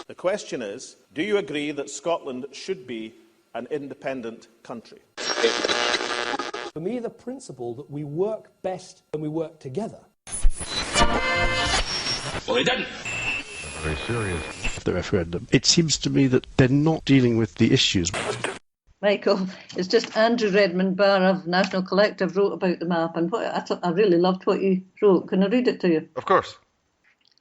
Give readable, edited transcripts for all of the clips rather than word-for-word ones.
The question is, do you agree that Scotland should be an independent country? For me, the principle that we work best when we work together. Well, they didn't. Very serious. The referendum. It seems to me that they're not dealing with the issues. Michael, it's just Andrew Redmond Barr of National Collective wrote about the map, and I really loved what he wrote. Can I read it to you? Of course.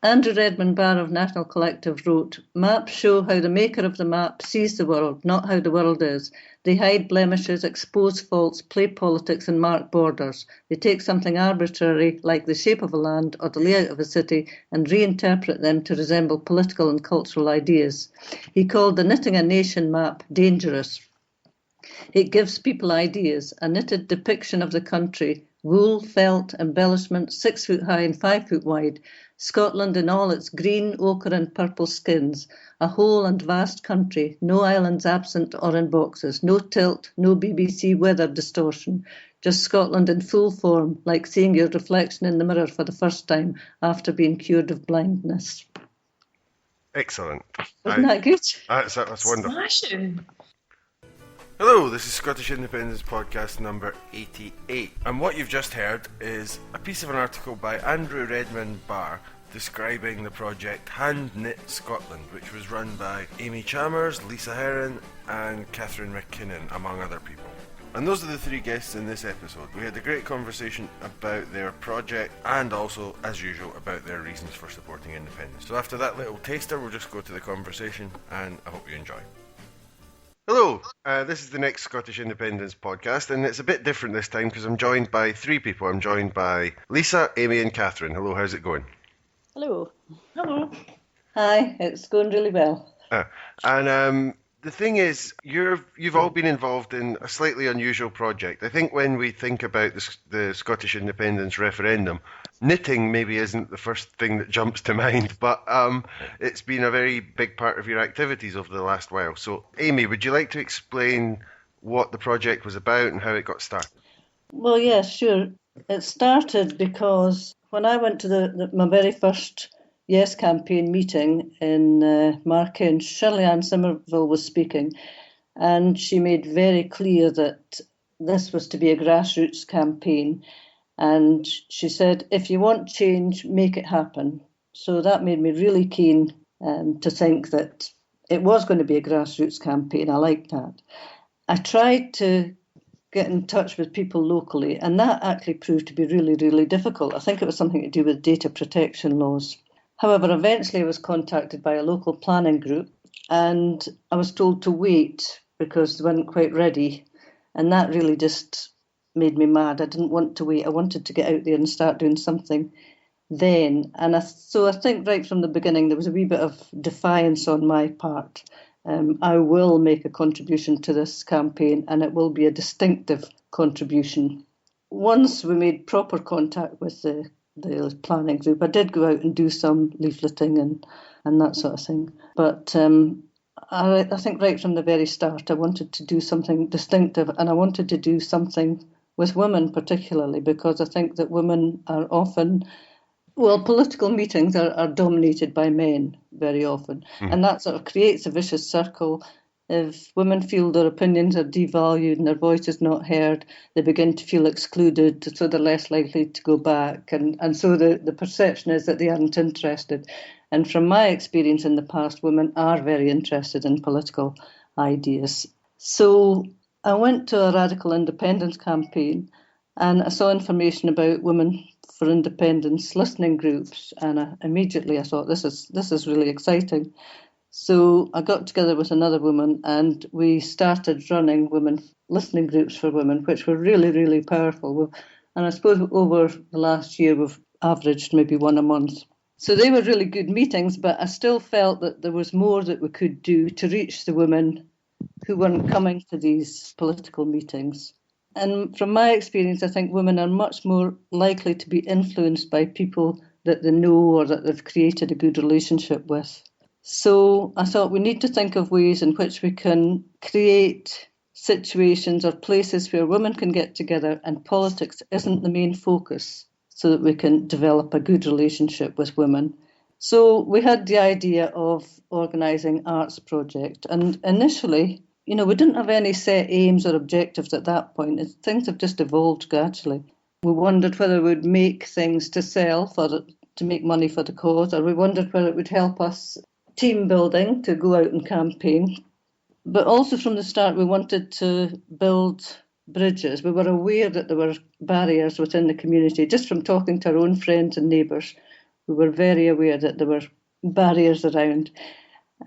Andrew Redmond Barr of National Collective wrote, "Maps show how the maker of the map sees the world, not how the world is. They hide blemishes, expose faults, play politics and mark borders. They take something arbitrary, like the shape of a land or the layout of a city, and reinterpret them to resemble political and cultural ideas." He called the Knitting a Nation map dangerous. It gives people ideas, a knitted depiction of the country, wool, felt, embellishment, 6 foot high and 5 foot wide, Scotland in all its green, ochre and purple skins, a whole and vast country, no islands absent or in boxes, no tilt, no BBC weather distortion, just Scotland in full form, like seeing your reflection in the mirror for the first time after being cured of blindness. Excellent. Isn't that good? That's wonderful. Smashing. Hello, this is Scottish Independence Podcast number 88, and what you've just heard is a piece of an article by Andrew Redmond Barr describing the project Hand Knit Scotland, which was run by Aimee Chalmers, Lissa Herron and Catherine MacKinnon, among other people. And those are the 3 guests in this episode. We had a great conversation about their project and also, as usual, about their reasons for supporting independence. So after that little taster, we'll just go to the conversation, and I hope you enjoy. Hello, this is the next Scottish Independence Podcast, and it's a bit different this time because I'm joined by 3 people. I'm joined by Lissa, Aimee and Catherine. Hello, how's it going? Hello. Hello. Hi, it's going really well. And the thing is, you've all been involved in a slightly unusual project. I think when we think about the Scottish Independence Referendum, knitting maybe isn't the first thing that jumps to mind, but it's been a very big part of your activities over the last while. So, Aimee, would you like to explain what the project was about and how it got started? Well, yes, sure. It started because when I went to my very first Yes campaign meeting in MacKinnon, Shirley Ann Somerville was speaking, and she made very clear that this was to be a grassroots campaign. And she said, if you want change, make it happen. So that made me really keen to think that it was going to be a grassroots campaign. I liked that. I tried to get in touch with people locally, and that actually proved to be really, really difficult. I think it was something to do with data protection laws. However, eventually I was contacted by a local planning group, and I was told to wait because they weren't quite ready. And that really just made me mad. I didn't want to wait. I wanted to get out there and start doing something then. And so I think right from the beginning there was a wee bit of defiance on my part. I will make a contribution to this campaign, and it will be a distinctive contribution. Once we made proper contact with the planning group, I did go out and do some leafleting and that sort of thing. But I think right from the very start I wanted to do something distinctive, and I wanted to do something with women particularly, because I think that women are often, political meetings are dominated by men very often, and that sort of creates a vicious circle. If women feel their opinions are devalued and their voice is not heard, they begin to feel excluded, so they're less likely to go back. And so the perception is that they aren't interested. And from my experience in the past, women are very interested in political ideas. So I went to a radical independence campaign, and I saw information about Women for Independence listening groups, and immediately I thought, this is really exciting. So I got together with another woman, and we started running women listening groups for women, which were really, really powerful. And I suppose over the last year, we've averaged maybe one a month. So they were really good meetings, but I still felt that there was more that we could do to reach the women who weren't coming to these political meetings. And from my experience, I think women are much more likely to be influenced by people that they know or that they've created a good relationship with. So I thought we need to think of ways in which we can create situations or places where women can get together and politics isn't the main focus, so that we can develop a good relationship with women. So we had the idea of organising arts project, and initially, we didn't have any set aims or objectives at that point. Things have just evolved gradually. We wondered whether we'd make things to sell to make money for the cause, or we wondered whether it would help us team building to go out and campaign. But also from the start, we wanted to build bridges. We were aware that there were barriers within the community. Just from talking to our own friends and neighbours, we were very aware that there were barriers around.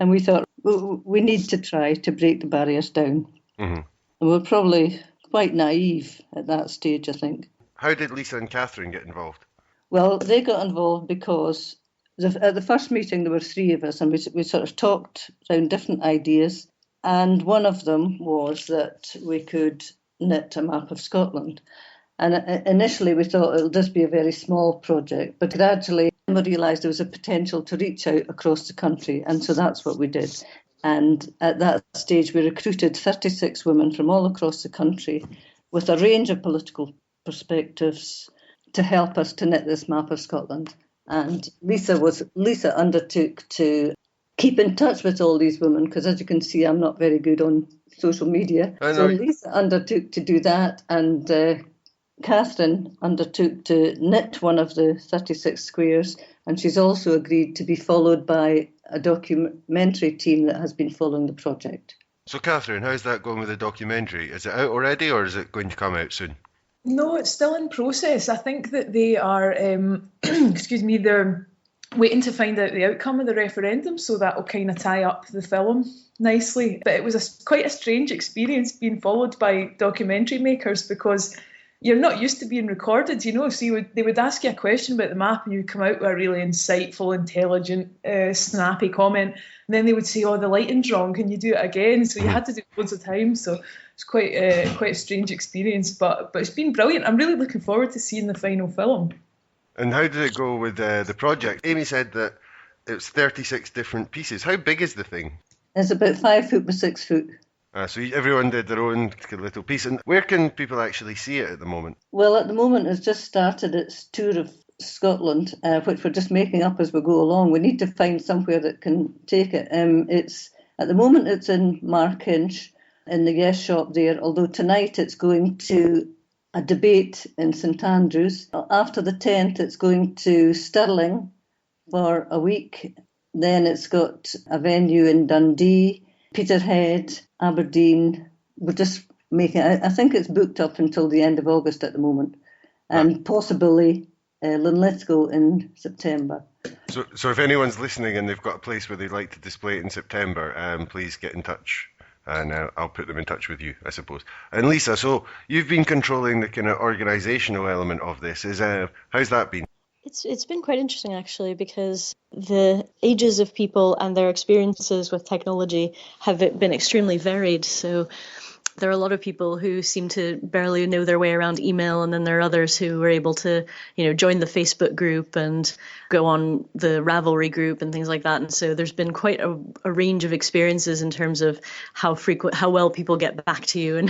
And we thought, we need to try to break the barriers down. Mm-hmm. And we were probably quite naive at that stage, I think. How did Lissa and Katharine get involved? Well, they got involved because at the first meeting there were three of us, and we sort of talked around different ideas. And one of them was that we could knit a map of Scotland. And initially we thought it'll just be a very small project, but gradually we realised there was a potential to reach out across the country, and so that's what we did. And at that stage we recruited 36 women from all across the country with a range of political perspectives to help us to knit this map of Scotland. And Lissa undertook to keep in touch with all these women, because as you can see, I'm not very good on social media. So Lissa undertook to do that, and Katharine undertook to knit one of the 36 squares, and she's also agreed to be followed by a documentary team that has been following the project. So Katharine, how's that going with the documentary? Is it out already, or is it going to come out soon? No, it's still in process. I think that they are, they're waiting to find out the outcome of the referendum, so that will kind of tie up the film nicely. But it was quite a strange experience being followed by documentary makers, because you're not used to being recorded, so they would ask you a question about the map and you'd come out with a really insightful, intelligent, snappy comment, and then they would say, the lighting's wrong, can you do it again? So you had to do it loads of times, so it's quite a strange experience, but it's been brilliant. I'm really looking forward to seeing the final film. And how did it go with the project? Aimee said that it's 36 different pieces. How big is the thing? It's about 5 foot by 6 foot. So everyone did their own little piece. And where can people actually see it at the moment? Well, at the moment it's just started its tour of Scotland, which we're just making up as we go along. We need to find somewhere that can take it. At the moment it's in Markinch, in the Yes shop there, although tonight it's going to a debate in St Andrews. After the 10th, it's going to Stirling for a week. Then it's got a venue in Dundee, Peterhead, Aberdeen. We're just making it. I think it's booked up until the end of August at the moment, and possibly Linlithgow in September. So if anyone's listening and they've got a place where they'd like to display it in September, please get in touch. And I'll put them in touch with you, I suppose. And Lissa, so you've been controlling the kind of organisational element of this. How's that been? It's been quite interesting, actually, because the ages of people and their experiences with technology have been extremely varied. So there are a lot of people who seem to barely know their way around email, and then there are others who were able to, join the Facebook group and go on the Ravelry group and things like that. And so there's been quite a range of experiences in terms of how well people get back to you and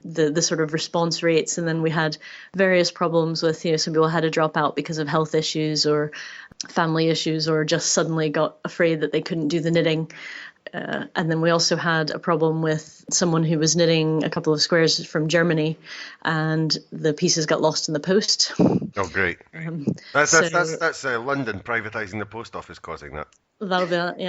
the sort of response rates. And then we had various problems with, some people had to drop out because of health issues or family issues, or just suddenly got afraid that they couldn't do the knitting. And then we also had a problem with someone who was knitting a couple of squares from Germany, and the pieces got lost in the post. Oh, great! That's London privatising the post office causing that. That'll be that,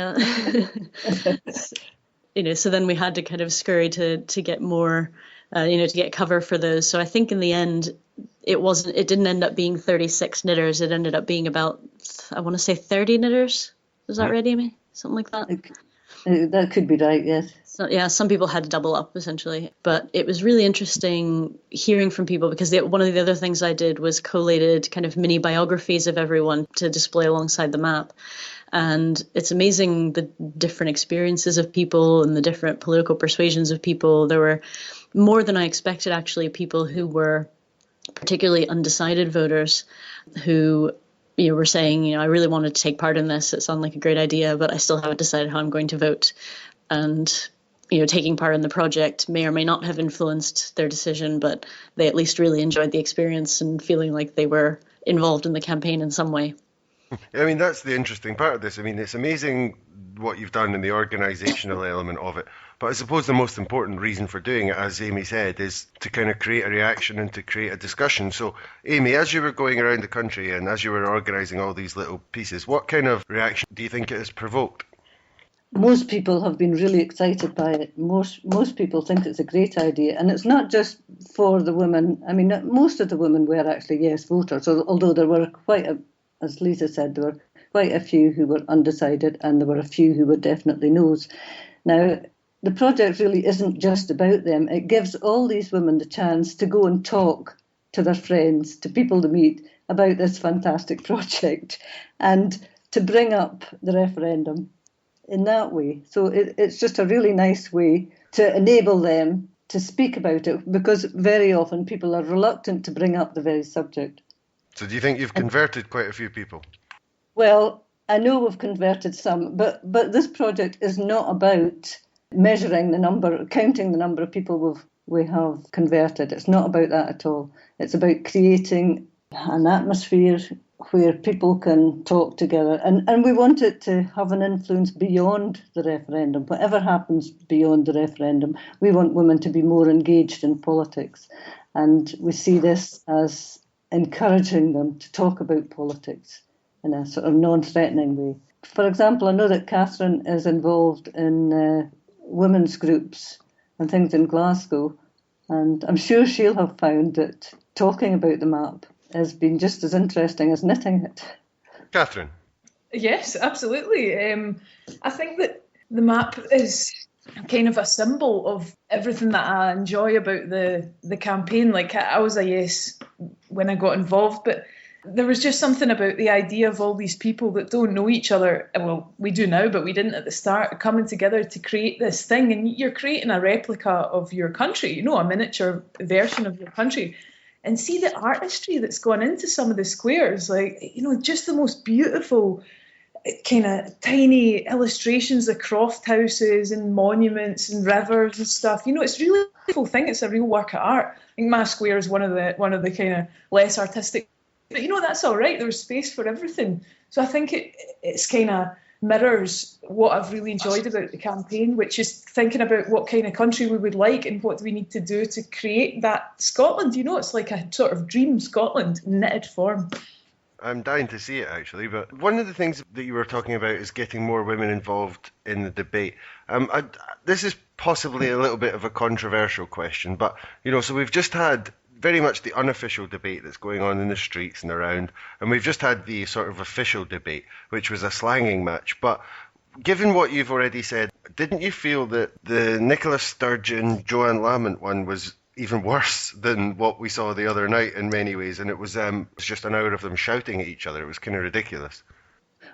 yeah. So then we had to kind of scurry to get more, to get cover for those. So I think in the end, it didn't end up being 36 knitters. It ended up being about, I want to say 30 knitters. Is that right, Aimee? Something like that. That could be right, yes. So, yeah, some people had to double up, essentially. But it was really interesting hearing from people, because one of the other things I did was collated kind of mini biographies of everyone to display alongside the map. And it's amazing the different experiences of people and the different political persuasions of people. There were more than I expected, actually, people who were particularly undecided voters who were saying, I really wanted to take part in this. It sounded like a great idea, but I still haven't decided how I'm going to vote. And, taking part in the project may or may not have influenced their decision, but they at least really enjoyed the experience and feeling like they were involved in the campaign in some way. I mean, that's the interesting part of this. I mean, it's amazing what you've done in the organisational element of it. But I suppose the most important reason for doing it, as Aimee said, is to kind of create a reaction and to create a discussion. So, Aimee, as you were going around the country and as you were organising all these little pieces, what kind of reaction do you think it has provoked? Most people have been really excited by it. Most people think it's a great idea. And it's not just for the women. I mean, most of the women were actually yes voters, although there were as Lisa said, there were quite a few who were undecided and there were a few who were definitely no's. Now, the project really isn't just about them. It gives all these women the chance to go and talk to their friends, to people to meet about this fantastic project and to bring up the referendum in that way. So it's just a really nice way to enable them to speak about it, because very often people are reluctant to bring up the very subject. So do you think you've converted quite a few people? Well, I know we've converted some, but this project is not about measuring the number, counting the number of people we have converted. It's not about that at all. It's about creating an atmosphere where people can talk together. And we want it to have an influence beyond the referendum. Whatever happens beyond the referendum, we want women to be more engaged in politics. And we see this as encouraging them to talk about politics in a sort of non-threatening way. For example, I know that Catherine is involved in women's groups and things in Glasgow, and I'm sure she'll have found that talking about the map has been just as interesting as knitting it. Catherine? Yes, absolutely. I think that the map is kind of a symbol of everything that I enjoy about the campaign. Like, I was a yes when I got involved, but there was just something about the idea of all these people that don't know each other. Well, we do now, but we didn't at the start, coming together to create this thing. And you're creating a replica of your country, a miniature version of your country. And see the artistry that's gone into some of the squares, just the most beautiful kind of tiny illustrations of croft houses and monuments and rivers and stuff. It's really a beautiful thing. It's a real work of art. I think my square is one of the kind of less artistic. But that's all right. There's space for everything. So I think it's kind of mirrors what I've really enjoyed about the campaign, which is thinking about what kind of country we would like and what do we need to do to create that Scotland. It's like a sort of dream Scotland in knitted form. I'm dying to see it, actually, but one of the things that you were talking about is getting more women involved in the debate. This is possibly a little bit of a controversial question, but, so we've just had very much the unofficial debate that's going on in the streets and around, and we've just had the sort of official debate, which was a slanging match. But given what you've already said, didn't you feel that the Nicola Sturgeon, Joanne Lamont one was even worse than what we saw the other night in many ways, and it was just an hour of them shouting at each other? It was kind of ridiculous.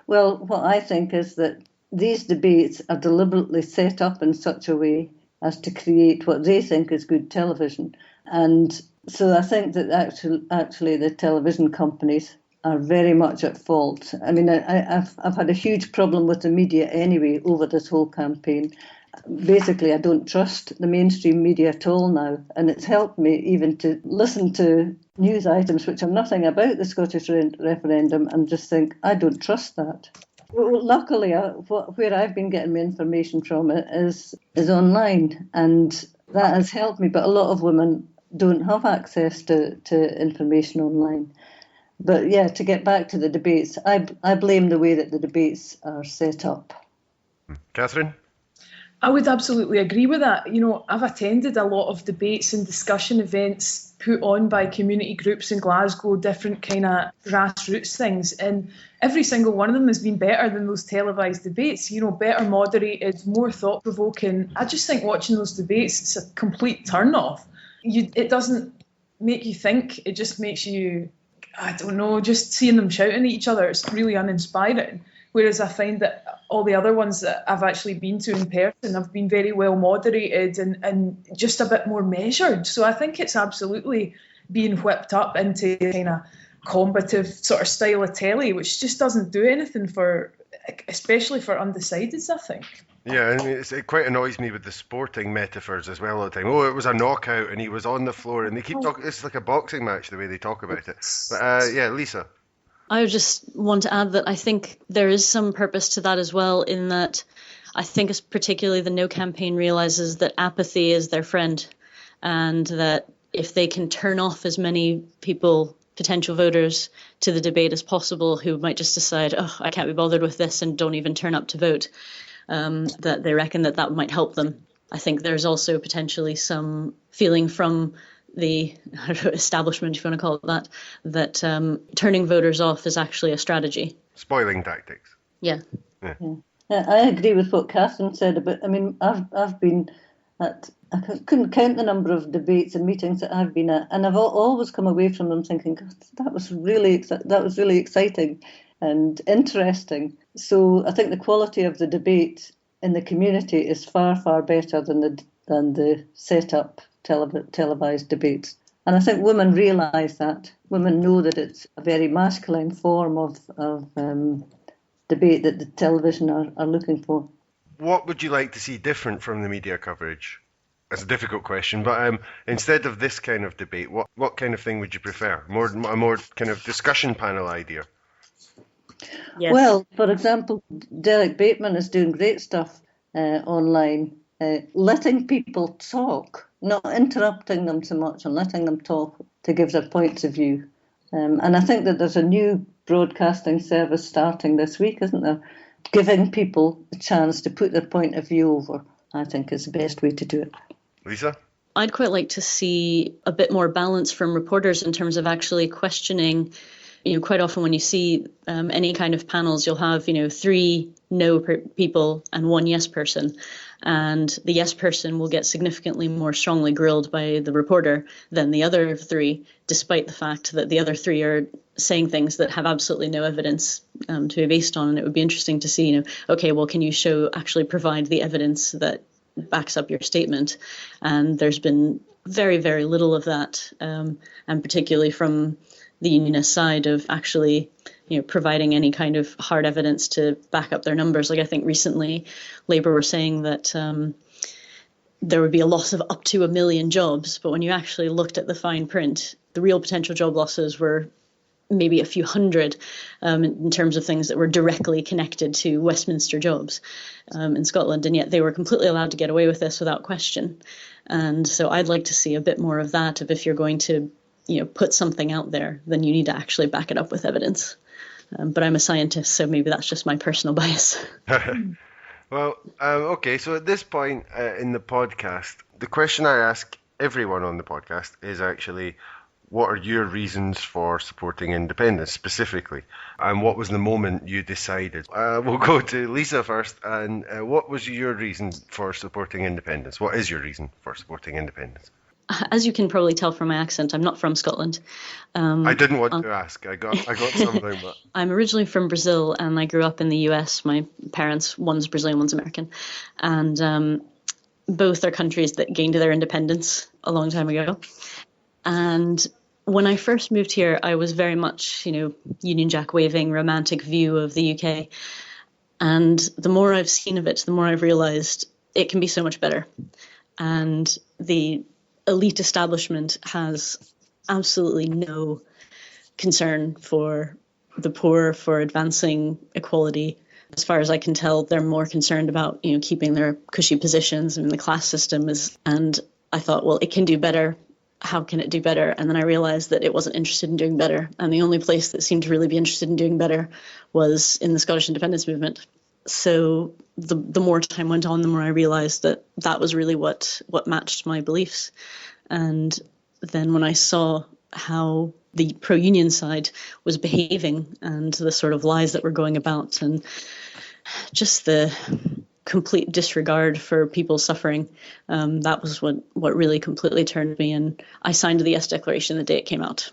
Well, what I think is that these debates are deliberately set up in such a way as to create what they think is good television. And so I think that actually the television companies are very much at fault. I mean, I've had a huge problem with the media anyway over this whole campaign. Basically, I don't trust the mainstream media at all now, and it's helped me even to listen to news items which are nothing about the Scottish referendum and just think, I don't trust that. Well, luckily, where I've been getting my information from is online, and that has helped me, but a lot of women don't have access to information online. But yeah, to get back to the debates, I blame the way that the debates are set up. Catherine? I would absolutely agree with that. I've attended a lot of debates and discussion events put on by community groups in Glasgow, different kind of grassroots things, and every single one of them has been better than those televised debates, better moderated, more thought-provoking. I just think watching those debates, it's a complete turn-off. It doesn't make you think, it just makes you, I don't know, just seeing them shouting at each other, it's really uninspiring. Whereas I find that all the other ones that I've actually been to in person have been very well moderated and just a bit more measured. So I think it's absolutely being whipped up into kind of combative sort of style of telly, which just doesn't do anything especially for undecideds, I think. Yeah, and it quite annoys me with the sporting metaphors as well all the time. Oh, it was a knockout and he was on the floor, and they keep talking, it's like a boxing match the way they talk about it. But yeah, Lisa. I would just want to add that I think there is some purpose to that as well, in that I think particularly the No campaign realises that apathy is their friend, and that if they can turn off as many people, potential voters, to the debate as possible who might just decide, oh, I can't be bothered with this, and don't even turn up to vote, that they reckon that might help them. I think there's also potentially some feeling from the establishment, if you want to call it that turning voters off is actually a strategy. Spoiling tactics. Yeah. I agree with what Catherine said about. I mean, I've been at. I couldn't count the number of debates and meetings that I've been at, and I've always come away from them thinking, God, that was really exciting and interesting. So I think the quality of the debate in the community is far, far better than the set-up televised debates. And I think women realise that. Women know that it's a very masculine form of debate that the television are looking for. What would you like to see different from the media coverage? That's a difficult question, but instead of this kind of debate, what kind of thing would you prefer? A more kind of discussion panel idea? Yes. Well, for example, Derek Bateman is doing great stuff online, letting people talk, not interrupting them so much, and letting them talk to give their points of view. And I think that there's a new broadcasting service starting this week, isn't there? Giving people a chance to put their point of view over, I think, is the best way to do it. Lisa? I'd quite like to see a bit more balance from reporters in terms of actually questioning. Quite often when you see any kind of panels, you'll have, 3 no people and 1 yes person. And the yes person will get significantly more strongly grilled by the reporter than the other 3, despite the fact that the other 3 are saying things that have absolutely no evidence to be based on. And it would be interesting to see, okay, well, can you actually provide the evidence that backs up your statement? And there's been very, very little of that, and particularly from the unionist side of actually, providing any kind of hard evidence to back up their numbers. Like I think recently Labour were saying that there would be a loss of up to 1 million jobs, but when you actually looked at the fine print, the real potential job losses were maybe a few hundred in terms of things that were directly connected to Westminster jobs in Scotland, and yet they were completely allowed to get away with this without question. And so I'd like to see a bit more of that, of if you're going to put something out there, then you need to actually back it up with evidence. But I'm a scientist, so maybe that's just my personal bias. Well, okay, so at this point in the podcast, the question I ask everyone on the podcast is actually, what are your reasons for supporting independence specifically? And what was the moment you decided? We'll go to Lisa first. And what was your reason for supporting independence? What is your reason for supporting independence? As you can probably tell from my accent, I'm not from Scotland. I didn't want to ask. I got something. But I'm originally from Brazil, and I grew up in the US. My parents, one's Brazilian, one's American. And both are countries that gained their independence a long time ago. And when I first moved here, I was very much, Union Jack waving, romantic view of the UK. And the more I've seen of it, the more I've realised it can be so much better. And the elite establishment has absolutely no concern for the poor, for advancing equality. As far as I can tell, they're more concerned about, keeping their cushy positions in the class system. And I thought, well, it can do better. How can it do better? And then I realized that it wasn't interested in doing better. And the only place that seemed to really be interested in doing better was in the Scottish independence movement. So the more time went on, the more I realized that was really what matched my beliefs. And then when I saw how the pro-union side was behaving and the sort of lies that were going about and just the complete disregard for people suffering, that was what really completely turned me. And I signed the Yes Declaration the day it came out.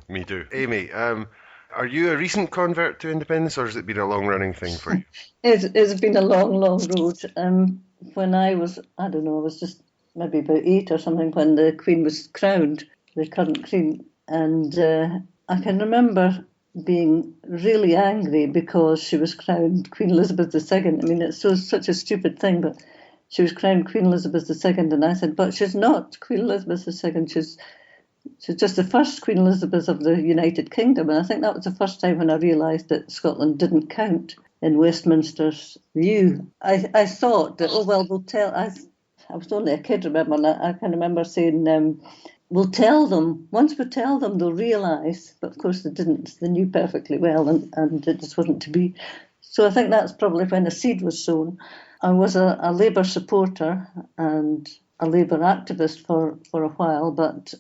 Me too. Aimee, are you a recent convert to independence, or has it been a long-running thing for you? It's been a long road. When I was just maybe about 8 or something, when the Queen was crowned, the current Queen. And I can remember being really angry because she was crowned Queen Elizabeth II. I mean, it's such a stupid thing, but she was crowned Queen Elizabeth II. And I said, but she's not Queen Elizabeth II. She was just the first Queen Elizabeth of the United Kingdom, and I think that was the first time when I realised that Scotland didn't count in Westminster's view. I thought that, oh, well, we'll tell... I was only a kid, remember, and I can remember saying, we'll tell them. Once we tell them, they'll realise. But, of course, they didn't. They knew perfectly well, and it just wasn't to be. So I think that's probably when the seed was sown. I was a Labour supporter and a Labour activist for a while, but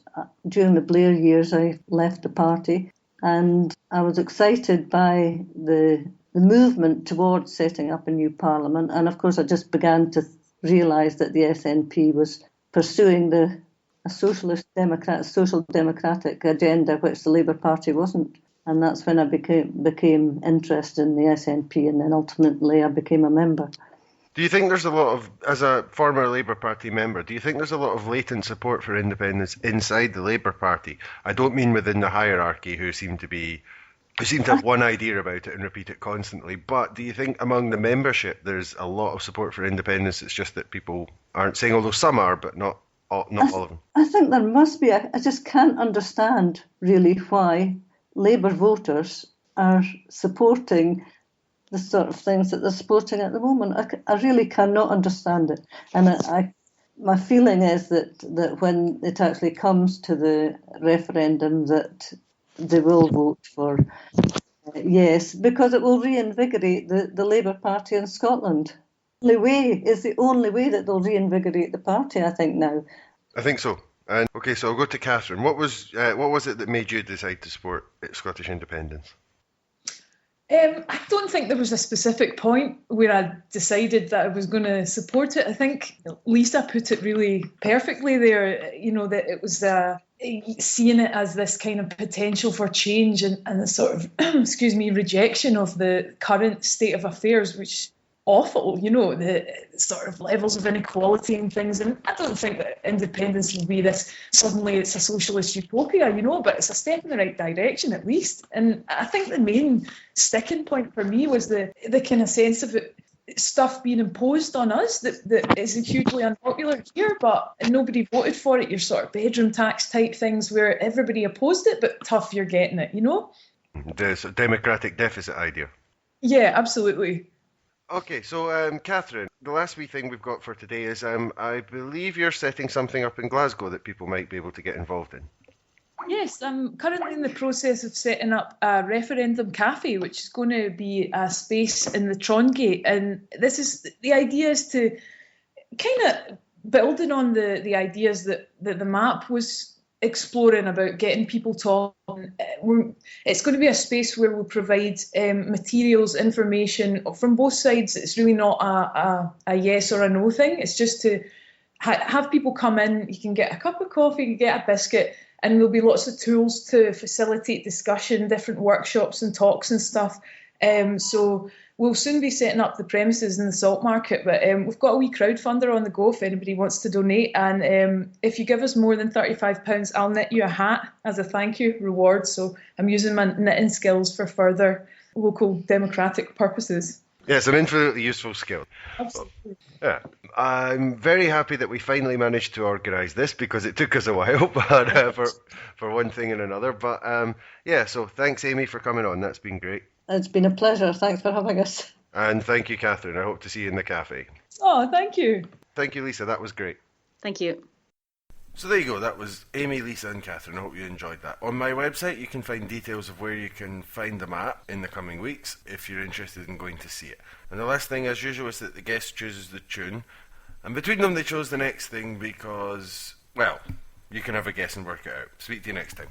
during the Blair years I left the party, and I was excited by the movement towards setting up a new parliament, and of course I just began to realise that the SNP was pursuing a social democratic agenda, which the Labour Party wasn't. And that's when I became interested in the SNP, and then ultimately I became a member. Do you think there's a lot of, as a former Labour Party member, do you think there's a lot of latent support for independence inside the Labour Party? I don't mean within the hierarchy who seem to have one idea about it and repeat it constantly, but do you think among the membership there's a lot of support for independence? It's just that people aren't saying, although some are, but not all of them. I think there must be. I just can't understand really why Labour voters are supporting the sort of things that they're supporting at the moment. I really cannot understand it. And my feeling is that when it actually comes to the referendum, that they will vote for yes, because it will reinvigorate the Labour Party in Scotland. The only way that they'll reinvigorate the party, I think, now. I think so. And okay, so I'll go to Catherine. What was it that made you decide to support Scottish independence? I don't think there was a specific point where I decided that I was going to support it. I think Lisa put it really perfectly there, that it was seeing it as this kind of potential for change and the sort of, rejection of the current state of affairs, which awful, the sort of levels of inequality and things. And I don't think that independence will be this, suddenly it's a socialist utopia, but it's a step in the right direction at least. And I think the main sticking point for me was the kind of sense of it, stuff being imposed on us that is hugely unpopular here, but nobody voted for it. Your sort of bedroom tax type things where everybody opposed it, but tough, you're getting it, The sort of democratic deficit idea. Yeah, absolutely. Okay, so Catherine, the last wee thing we've got for today is I believe you're setting something up in Glasgow that people might be able to get involved in. Yes, I'm currently in the process of setting up a referendum cafe, which is going to be a space in the Trongate. And the idea is to kind of building on the ideas that the map was exploring about getting people talking. It's going to be a space where we'll provide materials, information from both sides. It's really not a yes or a no thing. It's just to have people come in. You can get a cup of coffee, you can get a biscuit, and there'll be lots of tools to facilitate discussion, different workshops and talks and stuff. So we'll soon be setting up the premises in the Salt Market, but we've got a wee crowdfunder on the go if anybody wants to donate. And if you give us more than £35, I'll knit you a hat as a thank you reward. So I'm using my knitting skills for further local democratic purposes. Yeah, it's an infinitely useful skill. Absolutely. Yeah, I'm very happy that we finally managed to organise this because it took us a while, but for one thing and another. But so thanks, Aimee, for coming on. That's been great. It's been a pleasure. Thanks for having us. And thank you, Catherine. I hope to see you in the cafe. Oh, thank you. Thank you, Lisa. That was great. Thank you. So there you go. That was Aimee, Lisa and Catherine. I hope you enjoyed that. On my website, you can find details of where you can find them at in the coming weeks if you're interested in going to see it. And the last thing, as usual, is that the guest chooses the tune. And between them, they chose the next thing because, well, you can have a guess and work it out. Speak to you next time.